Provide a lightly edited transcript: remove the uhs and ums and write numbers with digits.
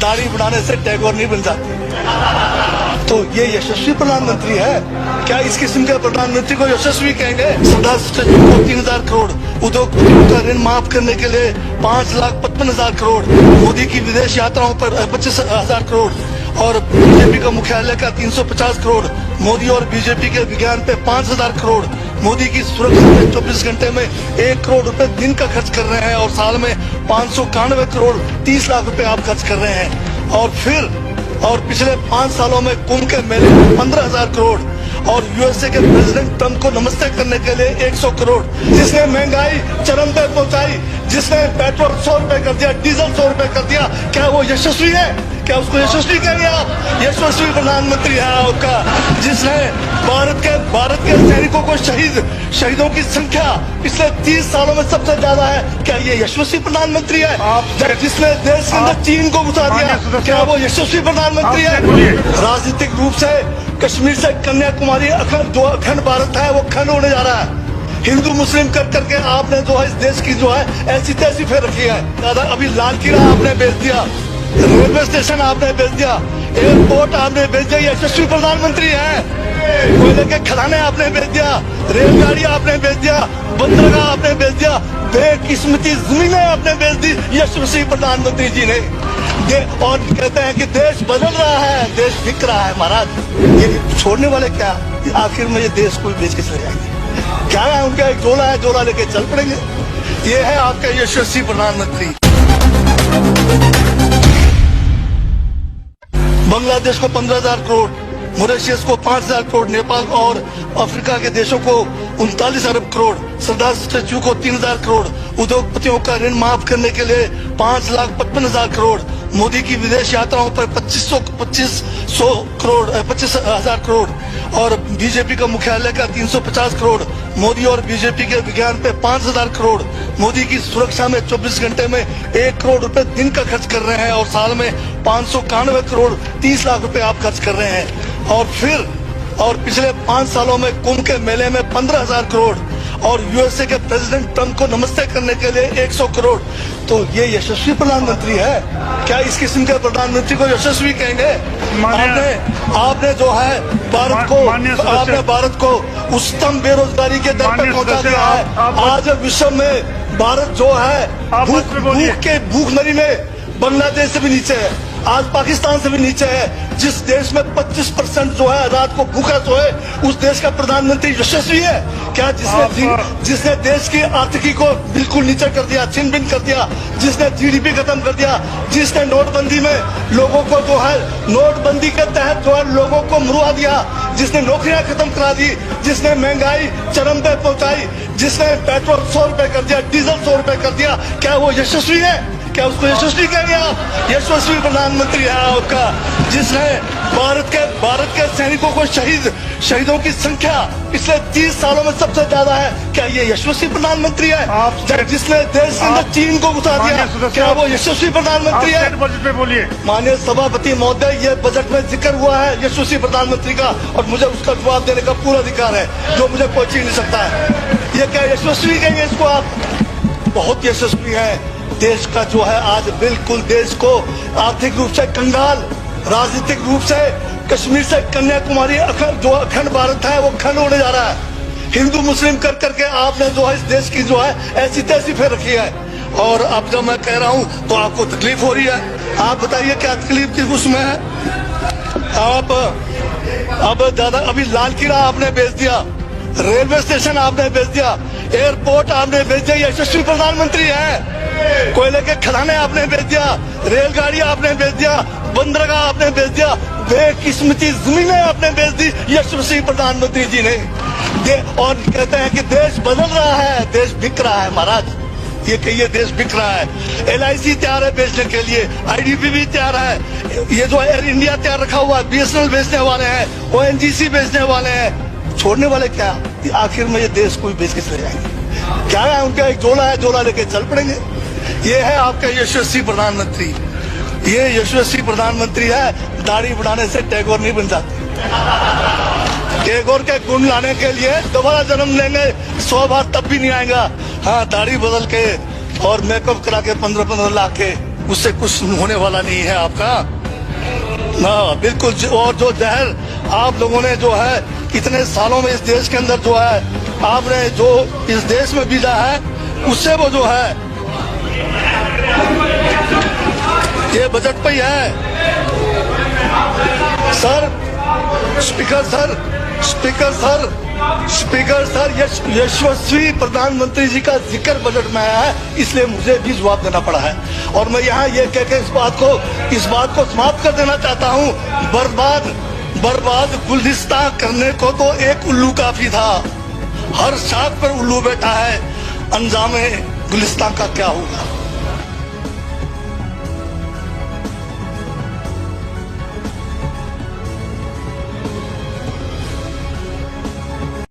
दाढ़ी बढ़ाने से टैगोर नहीं बन जाते। तो ये यशस्वी प्रधानमंत्री है क्या? इस किस्म के प्रधानमंत्री को यशस्वी कहेंगे? 3,000 करोड़, उद्योगपतियों का ऋण माफ करने के लिए 5,55,000 करोड़, मोदी की विदेश यात्राओं पर 25,000 करोड़ और बीजेपी का मुख्यालय का 350 करोड़, मोदी और बीजेपी के विज्ञान पे 5,000 करोड़, मोदी की सुरक्षा में 24 घंटे में 1 करोड़ रुपए दिन का खर्च कर रहे हैं और साल में 591 करोड़ 30 लाख रुपए आप खर्च कर रहे हैं। और पिछले 5 सालों में कुंभ के मेले में 15,000 करोड़ और यूएसए के प्रेसिडेंट ट्रंप को नमस्ते करने के लिए 100 करोड़, जिसने महंगाई चरम पे पहुंचाई, जिसने पेट्रोल 100 रुपए कर दिया, डीजल 100 रुपए कर दिया, क्या वो यशस्वी है? क्या उसको यशस्वी कहेंगे आप? यशस्वी प्रधानमंत्री है आपका, जिसने भारत के सैनिकों को शहीदों की संख्या पिछले 30 सालों में सबसे ज्यादा है। क्या ये यशस्वी प्रधानमंत्री है? जिसने देश के अंदर चीन को घुसा दिया, क्या वो यशस्वी प्रधानमंत्री है? राजनीतिक रूप से कश्मीर से कन्याकुमारी जो अखंड भारत है वो खंड होने जा रहा है। हिंदू मुस्लिम कर करके आपने जो है इस देश की जो है ऐसी तैसी फेर रखी है। दादा अभी लाल किला आपने बेच दिया, रेलवे स्टेशन आपने बेच दिया, एयरपोर्ट आपने बेच दिया, यशस्वी प्रधानमंत्री है। कोयले के खदाने आपने बेच दिया, रेलगाड़ी आपने बेच दिया, बंदरगाह आपने बेच दिया, बेकिस्मती जमीनें आपने बेच दी यशस्वी प्रधानमंत्री जी ने। और कहते हैं कि देश बदल रहा है, देश बिक रहा है। महाराज ये छोड़ने वाले क्या आखिर में ये देश को बेच के चले जाएंगे? क्या है उनका एक जोला है, जोला लेके चल पड़ेंगे। ये है आपका यशस्वी प्रधानमंत्री। बांग्लादेश को 15,000 करोड़, मॉरिशस को 5,000 करोड़, नेपाल और अफ्रीका के देशों को 39 अरब करोड़, सरदार स्टैच्यू को 3,000 करोड़, उद्योगपतियों का ऋण माफ करने के लिए 5,55,000 करोड़, मोदी की विदेश यात्राओं पर 25,000 करोड़ और बीजेपी का मुख्यालय का 350 करोड़, मोदी और बीजेपी के विज्ञान पे 5,000 करोड़, मोदी की सुरक्षा में 24 घंटे में 1 करोड़ रुपए दिन का खर्च कर रहे हैं और साल में 591 करोड़ 30 लाख रुपए आप खर्च कर रहे हैं। और पिछले 5 सालों में कुंभ के मेले में 15,000 करोड़ और यूएसए के प्रेसिडेंट ट्रंप को नमस्ते करने के लिए 100 करोड़। तो ये यशस्वी प्रधानमंत्री है क्या? इस किस्म के प्रधानमंत्री को यशस्वी कहेंगे? आपने जो है भारत को उच्चतम बेरोजगारी के दर पर पहुंचा दिया है। आज विश्व में भारत जो है भूखमरी में बांग्लादेश से भी नीचे है, आज पाकिस्तान से भी नीचे है। जिस देश में 25% जो है रात को भूखा सोए, उस देश का प्रधानमंत्री यशस्वी है क्या? जिसने देश की आर्थिकी को बिल्कुल नीचे कर दिया, छिन भिन कर दिया, जिसने जीडीपी खत्म कर दिया, जिसने नोटबंदी में लोगों को जो है नोटबंदी के तहत जो है लोगों को मरवा दिया, जिसने नौकरियां खत्म करा दी, जिसने महंगाई चरम पे पहुंचाई, जिसने पेट्रोल 100 रुपए कर दिया, डीजल 100 रुपए कर दिया, क्या वो यशस्वी है? क्या उसको यशस्वी कहेंगे आप? यशस्वी प्रधानमंत्री है आपका, जिसने भारत के सैनिकों को शहीदों की संख्या पिछले 30 सालों में सबसे ज्यादा है। क्या ये यशस्वी प्रधानमंत्री है? जिसने देश के अंदर चीन को घुसा दिया, क्या वो यशस्वी प्रधानमंत्री है? बजट पे बोलिए। माननीय सभापति महोदय, ये बजट में जिक्र हुआ है यशस्वी प्रधानमंत्री का और मुझे उसका जवाब देने का पूरा अधिकार है, जो मुझे कोई छीन नहीं सकता है। ये क्या यशस्वी कहेंगे इसको आप? बहुत यशस्वी है। देश का जो है आज बिल्कुल देश को आर्थिक रूप से कंगाल, राजनीतिक रूप से कश्मीर से कन्याकुमारी जो अखंड भारत है वो खंड होने जा रहा है। हिंदू मुस्लिम कर करके आपने जो है इस देश की जो है ऐसी तैसी फेर रखी है। और अब जब मैं कह रहा हूँ तो आपको तकलीफ हो रही है। आप बताइए क्या तकलीफ किस उसमें है? अब दादा अभी लाल किला आपने बेच दिया, रेलवे स्टेशन आपने बेच दिया, एयरपोर्ट आपने बेच दिया, यशस्वी प्रधानमंत्री है। कोयले के खदाने आपने बेच दिया, रेलगाड़ी आपने बेच दिया, बंदरगाह आपने बेच दिया, बेकिस्मती जमीनें आपने बेच दी यशस्वी प्रधानमंत्री जी ने। और कहते हैं कि देश बदल रहा है, देश बिक रहा है। महाराज ये कहिए देश बिक रहा है। LIC तैयार है बेचने के लिए, IDB भी तैयार है, ये जो एयर इंडिया तैयार रखा हुआ है, BSNL बेचने वाले हैं, ONGC बेचने वाले हैं। छोड़ने वाले क्या आखिर में ये देश को बेच के चले जाएंगे? क्या है उनका एक जोला है, जोला लेके चल पड़ेंगे। ये है आपका यशस्वी प्रधानमंत्री। ये यशस्वी प्रधानमंत्री है, दाढ़ी बढ़ाने से टैगोर नहीं बन जाते। टैगोर के गुण लाने के लिए दोबारा जन्म लेंगे 100 बार तब भी नहीं आएगा। हाँ, दाढ़ी बदल के और मेकअप करा के 15-15 लाख के उससे कुछ होने वाला नहीं है आपका। हाँ बिल्कुल। और जो जहर आप लोगों ने जो है इतने सालों में इस देश के अंदर जो है आपने जो इस देश में बीजा है, उससे वो जो है ये बजट पे ही है। Sir speaker sir speaker sir speaker sir, यशस्वी प्रधानमंत्री जी का जिक्र बजट में आया है, इसलिए मुझे भी जवाब देना पड़ा है। और मैं यहाँ ये कह के इस बात को समाप्त कर देना चाहता हूँ, बर्बाद गुलिस्तान करने को तो एक उल्लू काफी था, हर शाख पर उल्लू बैठा है, अंजामे गुलिस्तान का क्या होगा।